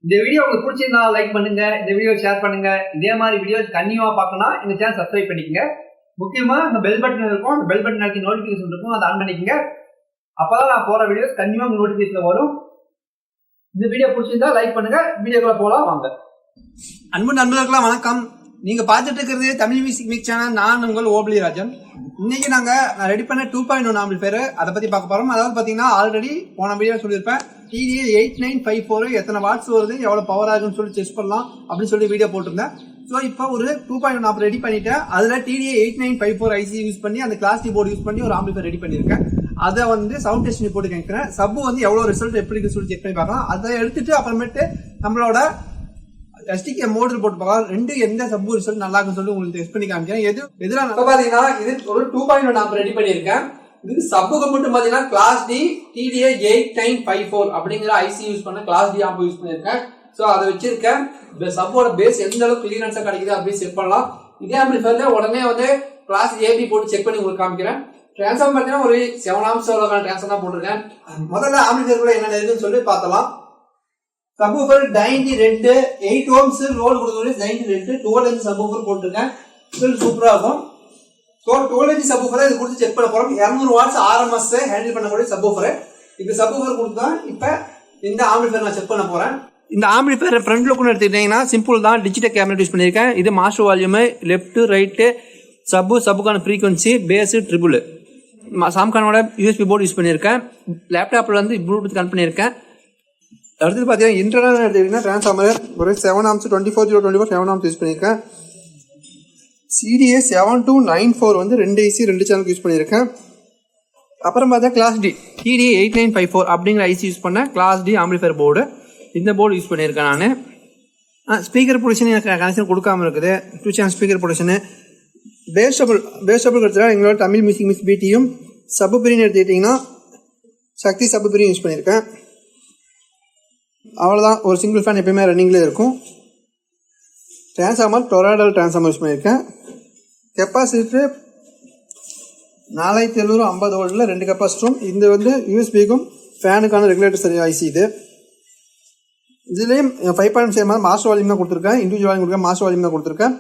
இந்த வீடியோ உங்களுக்கு பிடிச்சிருந்தா லைக் பண்ணுங்க, இந்த வீடியோ ஷேர் பண்ணுங்க. இதே மாதிரி வீடியோ கண்டினியூவா பார்க்கணும் இந்த சேனல் சப்ஸ்கிரைப் பண்ணிக்கங்க. முக்கியமா இந்த பெல் பட்டன் இருக்கும், அந்த பெல் பட்டன் அழுத்தி நோட்டிபிகேஷன் இருக்கும், அதை ஆன் பண்ணிக்கங்க. அப்பதான் நான் போற வீடியோஸ் கண்டிப்பா உங்க நோட்டிபிகேஷன்ல வரும். இந்த வீடியோ பிடிச்சிருந்தா லைக் பண்ணுங்க. வீடியோக்குள்ள போலாம் வாங்க. அன்பு நண்பர்களுக்கெல்லாம் வணக்கம். நீங்க பார்த்துட்டு இருக்கிறது தமிழ் மியூசிக் மிக்ஸ் சேனல். நான் உங்கள் ஓபிளி ராஜன். இன்னைக்கு நான் ரெடி பண்ண 2.1 ஆம்பிளிஃபையர் அதை பத்தி பார்க்க போறோம். அதாவது பாத்தீங்கன்னா ஆல்ரெடி போன வீடியோ சொல்லியிருப்பேன், TDA 8954 எத்தனை வாட்ஸ் வருது, எவ்வளவு பவர் ஆகுன்னு சொல்லி செக் பண்ணலாம் அப்படின்னு சொல்லி வீடியோ போட்டிருந்தேன். ஸோ இப்போ ஒரு 2.1 ஆப் ரெடி பண்ணிட்டேன். அதுல TDA 8954 ஐசி யூஸ் பண்ணி அந்த கிளாஸ் டி போர்டு யூஸ் பண்ணி ஒரு ஆம்பிளிஃபையர் ரெடி பண்ணிருக்கேன். அதை சவுண்ட் டெஸ்ட் போட்டு கேட்கிறேன். சப்பு எவ்வளவு ரிசல்ட் எப்படி இருக்கு சொல்லி செக் பண்ணி பார்க்கலாம். அதை எடுத்துட்டு அப்புறமேட்டு நம்மளோட STK மோடல் போட்டு பார்க்கலாம். ரெண்டு எந்த சப்பு ரிசல்ட் நல்லா இருக்குன்னு சொல்லி உங்களுக்கு டெஸ்ட் பண்ணி காமிக்கிறேன். எதுலாம் பாத்தீங்கன்னா இது ஒரு 2.1 ஆப் ரெடி பண்ணிருக்கேன். இது சப்புக்கு மட்டும் பாத்தீங்கன்னா கிளாஸ் டி TDA 8954 அப்படிங்கிற ஐசி யூஸ் பண்ண கிளாஸ் டி ஆப் யூஸ் பண்ணிருக்கேன். சோ அதை வச்சிருக்கேன். இந்த சப்போட பேஸ் எந்த அளவுக்கு கிளியரன்ஸா கிடைக்குது அப்படின்னு செக் பண்ணலாம். இதே ஆம்பிளிஃபையர்ல உடனே கிளாஸ் ஏபி போட்டு செக் பண்ணி உங்களுக்கு காமிக்கிறேன். டிரான்ஸ்ஃபார்ம் பாத்தீங்கன்னா ஒரு 7 ஆம்ஸ் டிரான்ஸ்ஃபார்ம் தான் போட்டிருக்கேன். முதல்ல ஆம்பிளிஃபையர் என்ன இருக்குன்னு சொல்லி பார்த்தலாம். சப்வூஃபர் டைனி ரெண்டு 8 ஓம்ஸ் லோடு கொடுக்கக்கூடிய டைனி ரெண்டு 12 இன்ச் சப்வூஃபர் போட்டிருக்கேன். சூப்பரா இருக்கும். ஸோ 12 இன்ச் சப்வூஃபரை இது கொடுத்து செக் பண்ண போறோம். 200 வாட்ஸ் RMS ஹேண்டில் பண்ணக்கூடிய சப்வூஃபர். இந்த சப்வூஃபர் கொடுத்தா இப்ப இந்த ஆம்பிளிஃபையர் நான் செக் பண்ண போறேன். இந்த ஆம்பிளிஃபையர் ஃப்ரண்ட் லுக்னு எடுத்துக்கிட்டீங்கன்னா சிம்பிள் தான். டிஜிட்டல் கேமரா யூஸ் பண்ணியிருக்கேன். இது மாஸ்டர் வால்யூம், லெஃப்ட் ரைட்டு, சப்புக்கான ஃப்ரீக்வன்சி, பேஸ், ட்ரிபிள், சாம்கானோட USB போர்டு யூஸ் பண்ணியிருக்கேன். லேப்டாப்ல ப்ளூடூத் கனெக்ட் பண்ணியிருக்கேன். அடுத்தது பார்த்தீங்கன்னா இன்டர்னல் எடுத்துக்கிட்டீங்கன்னா டிரான்ஸ்ஃபார்மர் ஒரு 7 ஆம்ஸ் 24024 7 ஆம்ஸ் யூஸ் பண்ணியிருக்கேன். CDA 7294 2 ஐசி 2 சேனல் யூஸ் பண்ணியிருக்கேன். அப்புறம் பார்த்தா கிளாஸ் டி TDA 8954 அப்படிங்கிற ஐசி யூஸ் பண்ண கிளாஸ் டி ஆம்பிளிஃபையர் போர்டு. இந்த போர்டு யூஸ் பண்ணியிருக்கேன் நான். ஸ்பீக்கர் ப்ரொடக்ஷன் எனக்கு கனெக்ஷன் கொடுக்காம இருக்குது. 2 சேனல் ஸ்பீக்கர் ப்ரொடக்ஷனு. பேஸ்டபுள் எடுத்துட்டா எங்களோட தமிழ் மியூசிக் மிக்ஸ் BTயும் சப்புபிரின்னு எடுத்துக்கிட்டிங்கன்னா சக்தி சப்புபிரியும் யூஸ் பண்ணியிருக்கேன். அவ்வளோதான். ஒரு சிங்கிள் ஃபேன் எப்பயுமே ரன்னிங்லேயே இருக்கும். டிரான்ஸ்ஃபார்மர் torodiel டிரான்ஸ்ஃபார்மர் யூஸ் பண்ணியிருக்கேன். கெப்பாசிட்டர் 4750 வோல்ட்டில் 2 கெப்பாசிட்டரும். இது யூஎஸ்பிக்கும் ஃபேனுக்கான ரெகுலேட்டர் ஐசி. இதுலேயும் 5.7 மாஸ்டர் வால்யூம் தான் கொடுத்துருக்கேன். இண்டிவிஜுவல் வால்யூம் கொடுக்க மாஸ்டர் வால்யூம் தான் கொடுத்துருக்கேன்.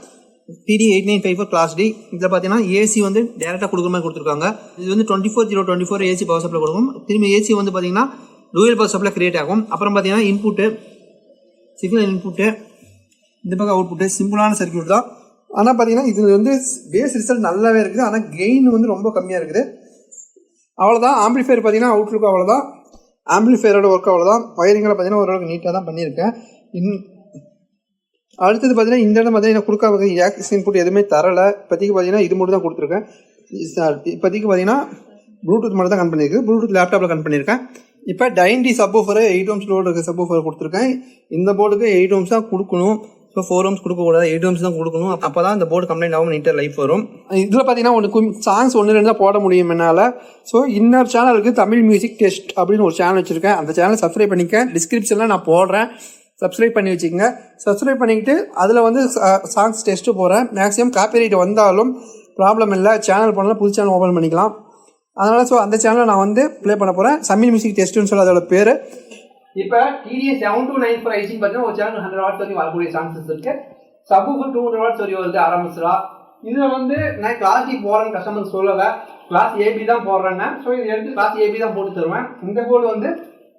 TDA 8954 class D. இதில் பார்த்தீங்கன்னா ஏசி டேரெக்டாக கொடுக்குற மாதிரி கொடுத்துருக்காங்க. இது 24024 ஏசி பவர் சப்ளை கொடுக்கும். திரும்பி ஏசி பார்த்தீங்கன்னா டூயல் பவர் சப்ளை கிரியேட் ஆகும். அப்புறம் பார்த்தீங்கன்னா இன்புட்டு, சிக்னல் இன்புட்டு, இந்த பக்கம் அவுட்புட்டு. சிம்பிளான சர்க்யூட் தான். ஆனால் பார்த்தீங்கன்னா இது பேஸ் ரிசல்ட் நல்லாவே இருக்குது. ஆனால் கெயின் ரொம்ப கம்மியாக இருக்குது. அவ்வளோதான். ஆம்பிளிஃபையர் பார்த்தீங்கன்னா அவுட்லுக்கு அவ்வளோதான். ஆம்பிளிஃபையரோட ஒர்க் அவ்வளோதான். வயரிங்கில் பார்த்தீங்கன்னா ஓரளவுக்கு நீட்டாக தான் பண்ணியிருக்கேன். அடுத்தது பார்த்தீங்கன்னா இந்த இடம் பார்த்தீங்கன்னா கொடுக்காம ஆக்சிஸ் இன்புட் எதுவுமே தரலை. இப்போதைக்கு பார்த்தீங்கன்னா இது மட்டும் தான் கொடுத்துருக்கேன். இப்போதைக்கு பார்த்தீங்கன்னா ப்ளூடூத் மட்டும் தான் கனெக்ட் பண்ணியிருக்கு. ப்ளூடூத் லேப்டாப்பில் கனெக்ட் பண்ணியிருக்கேன். இப்போ டைனி சப்வூஃபர் 8 ஓம்ஸ் லோடு இருக்க சப்வூஃபர் கொடுத்துருக்கேன். இந்த போர்டுக்கு 8 ஓம்ஸ் தான் கொடுக்கணும். ஸோ 4 ஓம்ஸ் கொடுக்கக்கூடாது, 8 ஓம்ஸ் தான் கொடுக்கணும். அப்போ தான் இந்த போர்டு கம்ப்ளைண்ட் ஆகும், நீட்டாக லைஃப் வரும். இதில் பார்த்தீங்கன்னா சாங்ஸ் 1-2 தான் போட முடியும் என்னால். ஸோ இன்னொரு சேனலுக்கு தமிழ் மியூசிக் டெஸ்ட் அப்படின்னு ஒரு சேனல் வச்சுருக்கேன். அந்த சேனலை சப்ஸ்கிரைப் பண்ணிக்க. டிஸ்கிரிப்ஷனில் நான் போடுறேன், சப்ஸ்கிரைப் பண்ணி வச்சுக்கோங்க. சப்ஸ்கிரைப் பண்ணிக்கிட்டு அதில் சாங்ஸ் டெஸ்ட்டு போகிறேன். மேக்ஸிமம் காப்பிரைட் வந்தாலும் ப்ராப்ளம் இல்லை. சேனல் போனாலும் புது சேனல் ஓப்பன் பண்ணிக்கலாம். அதனால் அந்த சேனலை நான் ப்ளே பண்ண போகிறேன். தமிழ் மியூசிக் டெஸ்ட்டுன்னு சொல்லி அதோட பேர். இப்போ TDA 7294 ஐசின்னு பார்த்தீங்கன்னா ஒரு சேனல் 100 வாட்ஸ் வரைக்கும் வரக்கூடிய சான்சஸ் இருக்கு. சப்வூஃபர் 200 வாட்ஸ் வரைக்கும் வருது ஆரம்பிச்சுடா. இதில் நான் கிளாஸ் டி போகிறேன்னு கஸ்டமர் சொல்லலை, கிளாஸ் ஏபி தான் போடுறேங்க. ஸோ இது எடுத்து கிளாஸ் ஏபி தான் போட்டு தருவேன். இந்த போர்டு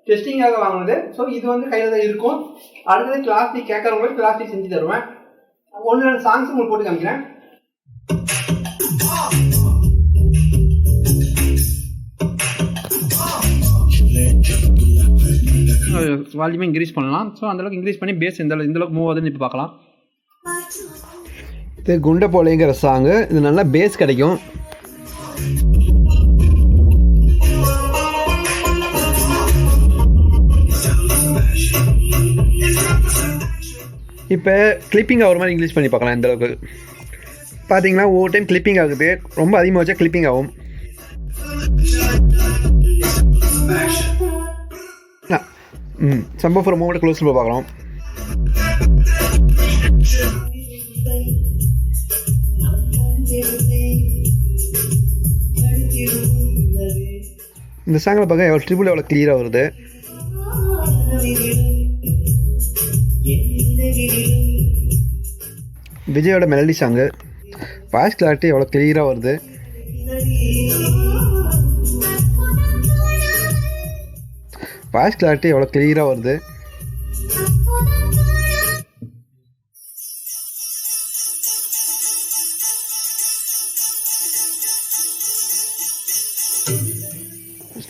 டெஸ்டிங்காக வாங்கினது. ஸோ இது கையில் தான் இருக்கும். அடுத்தது கிளாஸ் டி கேட்கறவங்களுக்கு கிளாஸ் டி செஞ்சு தருவேன். 1-2 சாங்ஸ் உங்களுக்கு போட்டு காமிக்கிறேன். வால்யூமே இன்க்ரீஸ் பண்ணலாம். ஸோ அந்தளவுக்கு இன்க்ரீஸ் பண்ணி பேஸ் இந்த அளவுக்கு மூவ் ஆகுதுன்னு இப்போ பார்க்கலாம். இது குண்டை போலேங்கிற சாங்கு. இது நல்லா பேஸ் கிடைக்கும். இப்போ கிளிப்பிங் ஆகிற மாதிரி இன்க்ரீஸ் பண்ணி பார்க்கலாம். இந்த அளவுக்கு பார்த்தீங்கன்னா ஒவ்வொரு டைம் கிளிப்பிங் ஆகுது. ரொம்ப அதிகமாக வச்சா கிளிப்பிங் ஆகும். சம்பவம் மூமெண்ட் க்ளோஸ் பண்ணி பார்க்கலாம். இந்த சாங்கில் பார்க்க ட்ரிபிள் எவ்வளோ கிளியராக வருது. விஜயோட மெலடி சாங்கு. வாய்ஸ் கிளாரிட்டி எவ்வளோ கிளியராக வருது. வாய்ஸ் கிளாரிட்டி எவ்வளோ கிளியராக வருது.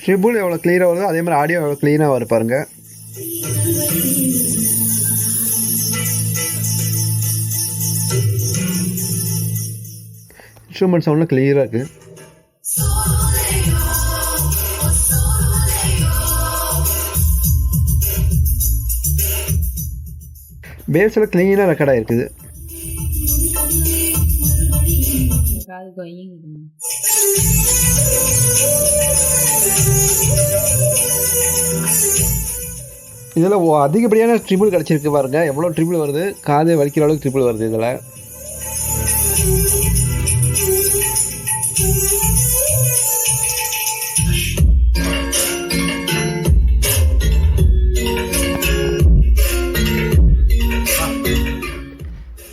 ட்ரிபிள் எவ்வளோ கிளியராக வருதோ அதே மாதிரி ஆடியோ எவ்வளோ க்ளீனாக வரும் பாருங்க. இன்ஸ்ட்ருமெண்ட் சவுண்டில் கிளியராக இருக்குது. பேஸில் க்ளீனாக ரெக்கார்ட் ஆகிருக்குது. இதில் அதிகப்படியான ட்ரிபிள் கிடச்சிருக்கு பாருங்க. எவ்வளோ ட்ரிபிள் வருது, காதை வலிக்கிற அளவுக்கு ட்ரிபிள் வருது இதில்.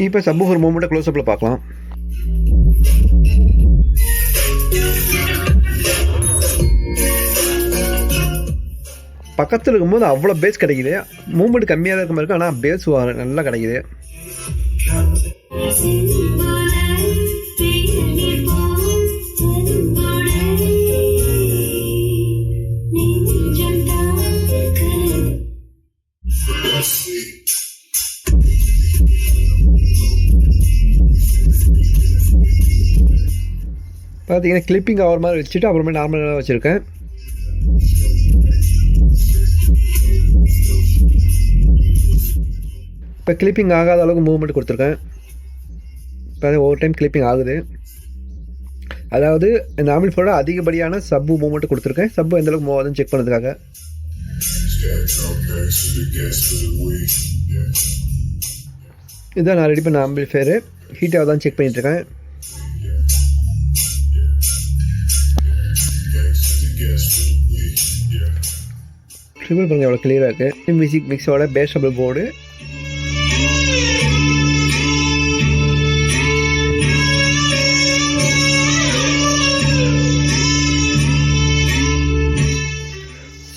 இப்போ சப்வூஃபர் மூமெண்ட்டை க்ளோஸ்அப்பில் பார்க்கலாம். பக்கத்தில் இருக்கும்போது அவ்வளோ பேஸ் கிடைக்குது. மூமெண்ட் கம்மியாக தான் இருக்க மாதிரி இருக்குது, ஆனால் பேஸ் நல்லா கிடைக்குது. பார்த்தீங்கன்னா கிளிப்பிங் ஆகிற மாதிரி வச்சுட்டு அப்புறமே நார்மலாக வச்சுருக்கேன். இப்போ கிளிப்பிங் ஆகாத அளவுக்கு மூவ்மெண்ட் கொடுத்துருக்கேன். இப்போ ஒவ்வொரு டைம் கிளிப்பிங் ஆகுது. அதாவது இந்த ஆம்பிளிஃபையரோட அதிகப்படியான சப்பு மூவ்மெண்ட் கொடுத்துருக்கேன். சப்பு எந்தளவுக்கு மூவ் ஆகுதுன்னு செக் பண்ணுறதுக்காக. இதுதான் நான் ரெடி பண்ண ஆம்பிளிஃபையரு. ஹீட் ஆகுதான்னு செக் பண்ணிட்டுருக்கேன். ட்ரிபிள் பாருங்க எவ்வளோ கிளியராக இருக்குது. மியூசிக் மிக்ஸோட பேஸ் டபுள் போர்டு.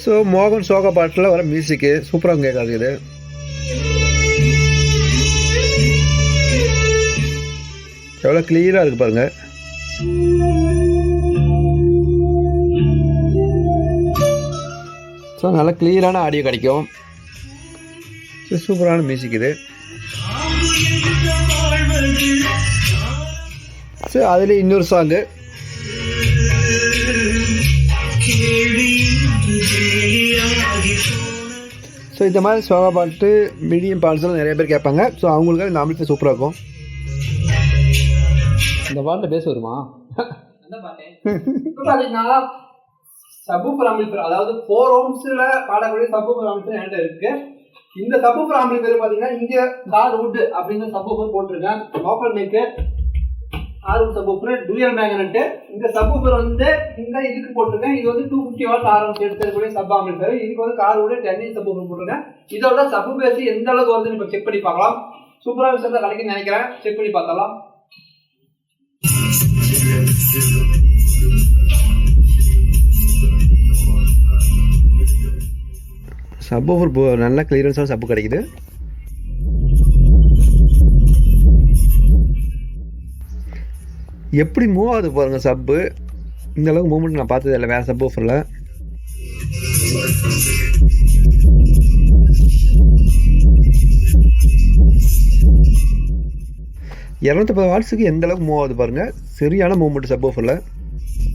ஸோ மோகன் சோகா பாட்டில் வர மியூசிக்கு சூப்பராக கேட்காது இது. எவ்வளோ கிளியராக இருக்குது பாருங்கள். ஸோ நல்லா கிளியரான ஆடியோ கிடைக்கும். சூப்பரான மியூசிக் இது. ஸோ அதில் இன்னொரு சாங்கு. ஸோ இந்த மாதிரி சோகா பாட்டு மீடியம் பாட்ஸ்லாம் நிறைய பேர் கேட்பாங்க. ஸோ அவங்களுக்கு இந்த ஆம்பிளிஃபையர் சூப்பராக இருக்கும். இந்த பாட்டில் பேச வருமா? சப்வூஃபர் ஆம்பிளிஃபையர், அதாவது 4 ohmsல பாடக்கூடிய சப்வூஃபர் ஆம்பிளிஃபையர் என்கிட்ட இருக்கு. இந்த சப்வூஃபர் ஆம்பிளிஃபையர் பார்த்தீங்கன்னா இங்கே கார்வுட் அப்படிங்கிற சப்வூஃபர் போட்டிருக்கேன். லோக்கல் மேக்கு ஆர்வுட் சப்வூஃபர் டூயல் மேக்னெட். இந்த சப்வூஃபர் வந்து இந்த இதுக்கு போட்டிருக்கேன். இது வந்து 250 வாட் ஆர்எம்ஸ் எடுத்துக்கூடிய சப் ஆம்பிளிஃபையர். இதுக்கு வந்து கார்வுட் 10 சப்வூஃபர் போட்டிருக்கேன். இதோட சப் பேஸ் எந்த அளவுக்கு வருதுன்னு இப்போ செக் பண்ணி பார்க்கலாம். சூப்பராக விஷயத்தை கிடைக்குன்னு நினைக்கிறேன். செக் பண்ணி பார்த்தலாம். சப்வூஃபர் நல்ல கிளியரன்ஸான சப்பு கிடைக்குது. எப்படி மூவ் ஆகுது பாருங்கள் சப்பு. இந்த அளவுக்கு மூவ்மெண்ட் நான் பார்த்தது இல்லை வேறு சப்வூஃபரில். $210 வாட்ஸுக்கு எந்த அளவுக்கு மூவ் ஆகுது பாருங்கள். சரியான மூவ்மெண்ட் சப்வூஃபரில்.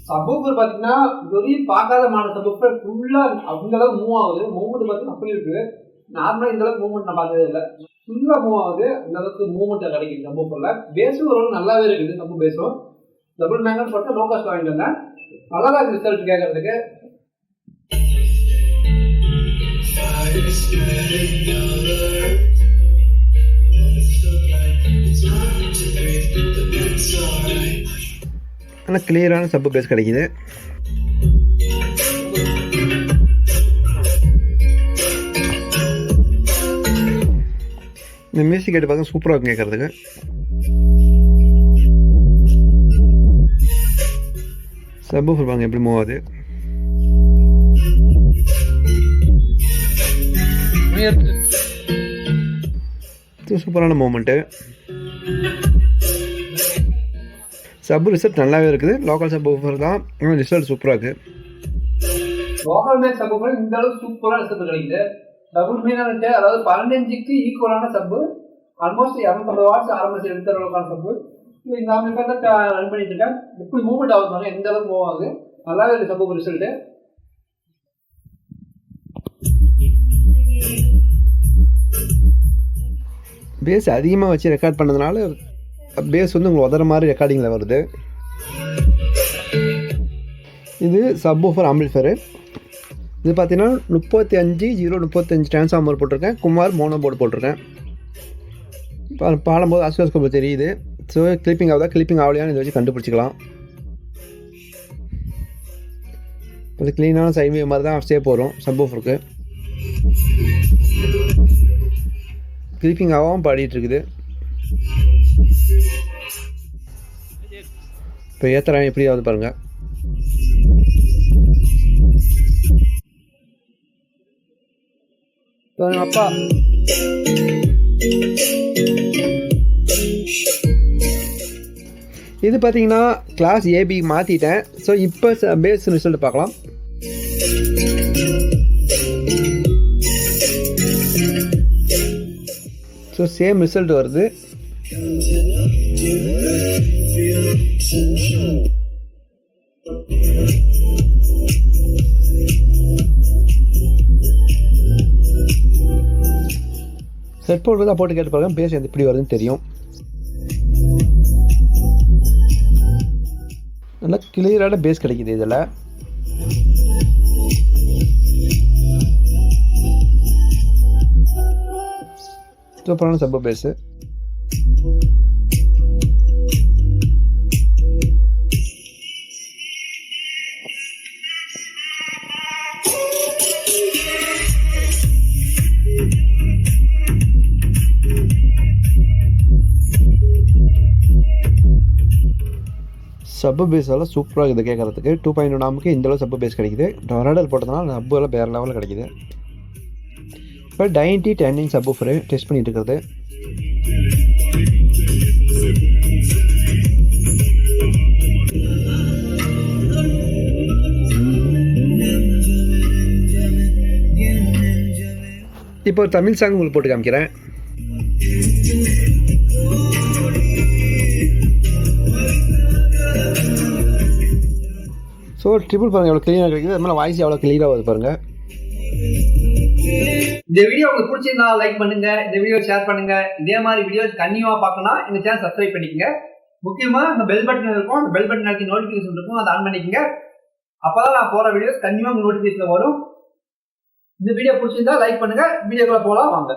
சப்வூஃபர் பார்த்தீங்கன்னா இதுவரையும் பார்க்காத மாடல் சப்வூஃபர் ஃபுல்லாக அந்த அளவுக்கு மூவ் ஆகுது. மூவ்மெண்ட் பார்த்தீங்கன்னா அப்படி இருக்குது. நார்மலாக இந்த அளவுக்கு மூவ்மெண்ட் நான் பார்த்ததே இல்லை. ஃபுல்லாக மூவ் ஆகுது. இந்த அளவுக்கு மூவ்மெண்ட் கிடைக்குது சப்வூஃபரில். பேஸும் ஓரளவு நல்லாவே இருக்குது. சப்பு பேஸும் டபுள் மேங்கன்னு சொல்லிட்டு லோ காஸ்ட் வாங்கிட்டு வந்தேன். நல்லா தான் ரிசல்ட் கேட்கறதுக்கு. ஆனால் கிளியரான சப்பு பேஸ் கிடைக்குது. இந்த மியூசிக் கேட்டு பார்க்க சூப்பராக இருக்கும் கேட்குறதுக்கு. சப்வூஃபர் பாருங்க எப்படி மூவ் ஆகுது. சூப்பரான மூமெண்ட்டு. சப் ரிசல்ட் நல்லாவே இருக்குது. லோக்கல் சப்வூஃபர் தான், ஆனால் ரிசல்ட் சூப்பராக இருக்குது. லோக்கல் மேக் சப்வூஃபர் இந்த அளவுக்கு சூப்பராக ரிசல்ட் கிடைக்குது. டபுள் மீனான அதாவது 15க்கு ஈக்குவலான சப்பு, ஆல்மோஸ்ட் 250 வாட்ஸ் ஆரம்பிச்சு எடுக்கிற அளவுக்கான சப்பு. இந்த அமைப்பாக தான் ரன் பண்ணிட்டு இருக்கேன். எப்படி மூவ்மெண்ட் ஆகுது, எந்த அளவுக்கு மூவ் ஆகுது, நல்லாவே இருக்குது சப்பு ரிசல்ட்டு. பேஸ் அதிகமாக வச்சு ரெக்கார்ட் பண்ணதுனால பேஸ் வந்து உங்களுக்கு உதற மாதிரி ரெக்கார்டிங்கில் வருது. இது சப்வூஃபர் ஆம்பிளிஃபையரு. இது பார்த்தீங்கன்னா 35 டிரான்ஸ்ஃபார்மர் போட்டிருக்கேன். குமார் மோனோ போர்டு போட்டிருக்கேன். பாடும்போது ஆசிலோஸ்கோப் தெரியுது. ஸோ கிளிப்பிங் ஆகுதா கிளிப்பிங் ஆகலையான்னு இதை வச்சு கண்டுபிடிச்சிக்கலாம். அது க்ளீனான சைன்வே மாதிரி தான் ஸ்டே போகிறோம் சப்வூஃபருக்கு. கிளிப்பிங் ஆகாமல் பாடிட்டு இருக்குது. இப்போ ஏற்றுறேன் எப்படி ஆகுது பாருங்கள். அப்பா இது பார்த்தீங்கன்னா கிளாஸ் ஏபி மாற்றிட்டேன். ஸோ இப்போ பேஸ் ரிசல்ட் பார்க்கலாம். ஸோ சேம் ரிசல்ட் வருது. செட் போட்டு தான் போட்டு கேட்டு பாருங்க, பேஸ் எது எப்படி வருதுன்னு தெரியும். நல்லா கிளியரான பேஸ் கிடைக்குது இதில். சூப்பரான சப் பேஸு. சப்பு பேஸ் எல்லாம் சூப்பராக இருக்குது கேட்குறதுக்கு. 2.1 நாமுக்கு இந்தளவு சப்பு பேஸ் கிடைக்குது. டொராடல் போட்டதுனால சப்பு எல்லாம் வேறு லெவலில் கிடைக்குது. இப்போ 90-10 சப்வூஃபர் டெஸ்ட் பண்ணிட்டு இருக்கிறது. இப்போ ஒரு தமிழ் சாங் உங்களுக்கு போட்டு காமிக்கிறேன். ஸோ ட்ரிபிள் பாருங்கள் எவ்வளோ கிளியராக கிடைக்குது. அது மாதிரி வாய்ஸ் எவ்வளோ கிளியராக வருது பாருங்கள். இந்த வீடியோ உங்களுக்கு பிடிச்சிருந்தா லைக் பண்ணுங்க, இந்த வீடியோ ஷேர் பண்ணுங்க. இதே மாதிரி வீடியோ கண்டினியூவா பார்க்கணும் இந்த சேனல் சப்ஸ்கிரைப் பண்ணிக்கங்க. முக்கியமா இந்த பெல் பட்டன் இருக்கும், அந்த பெல் பட்டன் அழுத்தி நோட்டிஃபிகேஷன் இருக்கும், அதை ஆன் பண்ணிக்கங்க. அப்பதான் நான் போற வீடியோஸ் கண்டினியூவா உங்க நோட்டிஃபிகேஷன் வரும். இந்த வீடியோ பிடிச்சிருந்தா லைக் பண்ணுங்க. வீடியோக்குள்ள போலாம் வாங்க.